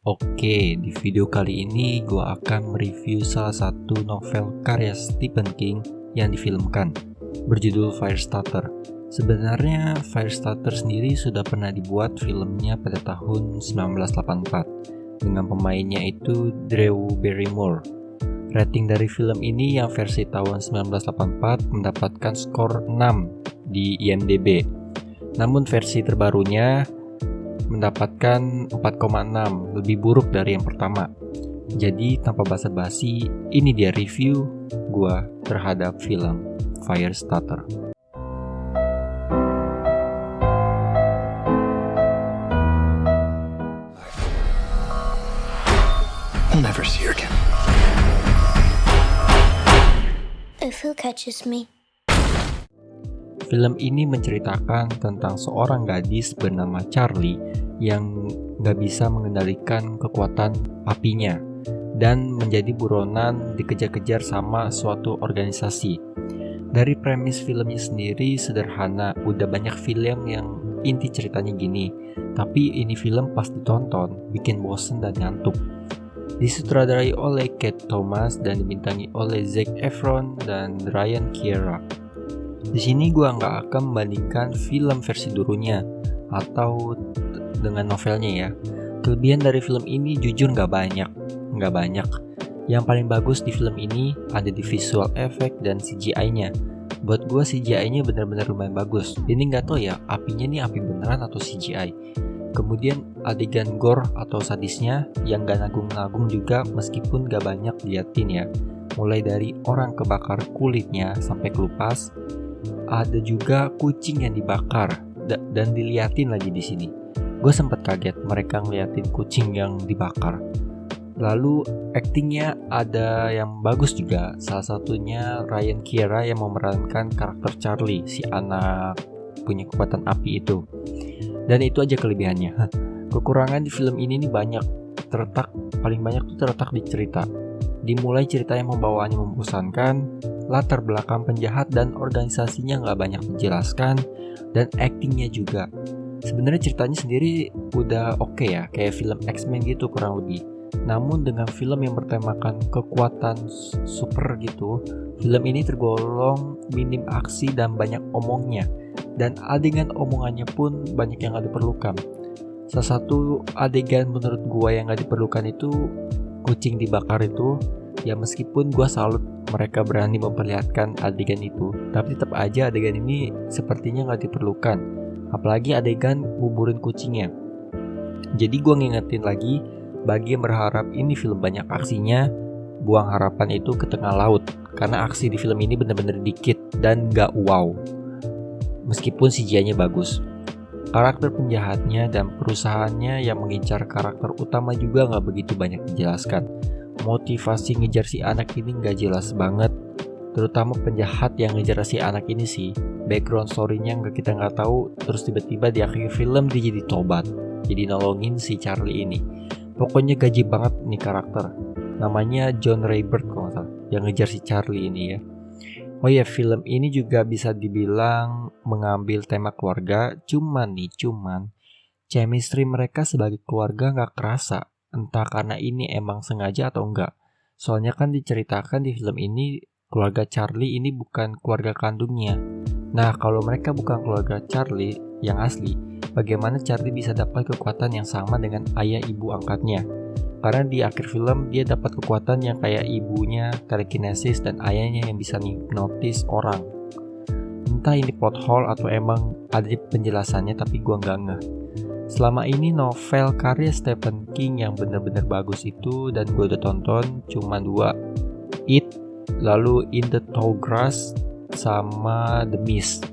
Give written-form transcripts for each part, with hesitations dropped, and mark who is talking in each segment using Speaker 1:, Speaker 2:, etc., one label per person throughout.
Speaker 1: Oke, di video kali ini gue akan mereview salah satu novel karya Stephen King yang difilmkan, berjudul Firestarter. Sebenarnya Firestarter sendiri sudah pernah dibuat filmnya pada tahun 1984 dengan pemainnya itu Drew Barrymore. Rating dari film ini yang versi tahun 1984 mendapatkan skor 6 di IMDb. Namun versi terbarunya mendapatkan 4,6, lebih buruk dari yang pertama. Jadi tanpa basa-basi, ini dia review gua terhadap film Firestarter.
Speaker 2: I'll never see her again.
Speaker 3: If who catches me?
Speaker 1: Film ini menceritakan tentang seorang gadis bernama Charlie yang gak bisa mengendalikan kekuatan apinya dan menjadi buronan dikejar-kejar sama suatu organisasi. Dari premis filmnya sendiri sederhana, udah banyak film yang inti ceritanya gini, tapi ini film pas ditonton bikin bosen dan ngantuk. Disutradarai oleh Kate Thomas dan dibintangi oleh Zac Efron dan Ryan Kiera. Di sini gue nggak akan membandingkan film versi dulunya atau dengan novelnya ya. Kelebihan dari film ini jujur nggak banyak. Yang paling bagus di film ini ada di visual effect dan CGI-nya. Buat gue CGI-nya benar-benar lumayan bagus. Ini nggak tahu ya, apinya nih api beneran atau CGI. Kemudian adegan gore atau sadisnya yang gak nanggung-nanggung juga meskipun gak banyak diliatin ya. Mulai dari orang kebakar kulitnya sampai kelupas. Ada juga kucing yang dibakar dan diliatin lagi di sini. Gue sempat kaget mereka ngeliatin kucing yang dibakar. Lalu aktingnya ada yang bagus juga. Salah satunya Ryan Kiera yang memerankan karakter Charlie, si anak punya kekuatan api itu. Dan itu aja kelebihannya. Kekurangan di film ini nih banyak. Paling banyak tuh terletak di cerita. Dimulai cerita yang membawaannya membosankan, latar belakang penjahat dan organisasinya nggak banyak dijelaskan, dan aktingnya juga. Sebenarnya ceritanya sendiri udah oke ya, kayak film X-Men gitu kurang lebih. Namun dengan film yang bertemakan kekuatan super gitu, film ini tergolong minim aksi dan banyak omongnya. Dan adegan omongannya pun banyak yang gak diperlukan. Salah satu adegan menurut gua yang gak diperlukan itu kucing dibakar itu. Ya meskipun gua salut mereka berani memperlihatkan adegan itu, tapi tetap aja adegan ini sepertinya gak diperlukan. Apalagi adegan nguburin kucingnya. Jadi gua ngingetin lagi, bagi yang berharap ini film banyak aksinya, buang harapan itu ke tengah laut. Karena aksi di film ini bener-bener dikit dan gak wow. Meskipun CGI-nya bagus. Karakter penjahatnya dan perusahaannya yang mengincar karakter utama juga gak begitu banyak dijelaskan. Motivasi ngejar si anak ini gak jelas banget. Terutama penjahat yang ngejar si anak ini sih. Background story-nya kita gak tahu. Terus tiba-tiba di akhir film dia jadi tobat, jadi nolongin si Charlie ini. Pokoknya gaji banget nih karakter. Namanya John Raybert kalau gak salah, yang ngejar si Charlie ini ya. Oh ya, film ini juga bisa dibilang mengambil tema keluarga, cuman chemistry mereka sebagai keluarga gak kerasa. Entah karena ini emang sengaja atau enggak. Soalnya kan diceritakan di film ini keluarga Charlie ini bukan keluarga kandungnya. Nah, kalau mereka bukan keluarga Charlie yang asli, bagaimana Charlie bisa dapat kekuatan yang sama dengan ayah ibu angkatnya? Karena di akhir film dia dapat kekuatan yang kayak ibunya telekinesis dan ayahnya yang bisa hipnotis orang. Entah ini plot hole atau emang ada penjelasannya, tapi gua nggak ngeh. Selama ini novel karya Stephen King yang bener-bener bagus itu dan gua udah tonton cuma 2, It, lalu In the Tall Grass, sama The Mist.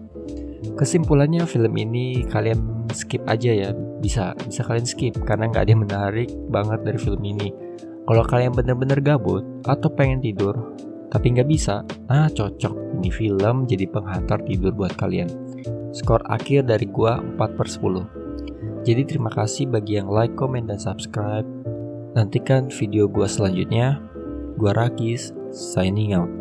Speaker 1: Kesimpulannya film ini kalian skip aja ya, bisa kalian skip karena nggak ada yang menarik banget dari film ini. Kalau kalian bener-bener gabut atau pengen tidur tapi nggak bisa, cocok ini film jadi penghantar tidur buat kalian. Skor akhir dari gua 4/10. Jadi terima kasih bagi yang like, comment, dan subscribe. Nantikan video gua selanjutnya. Gua Rakis, signing out.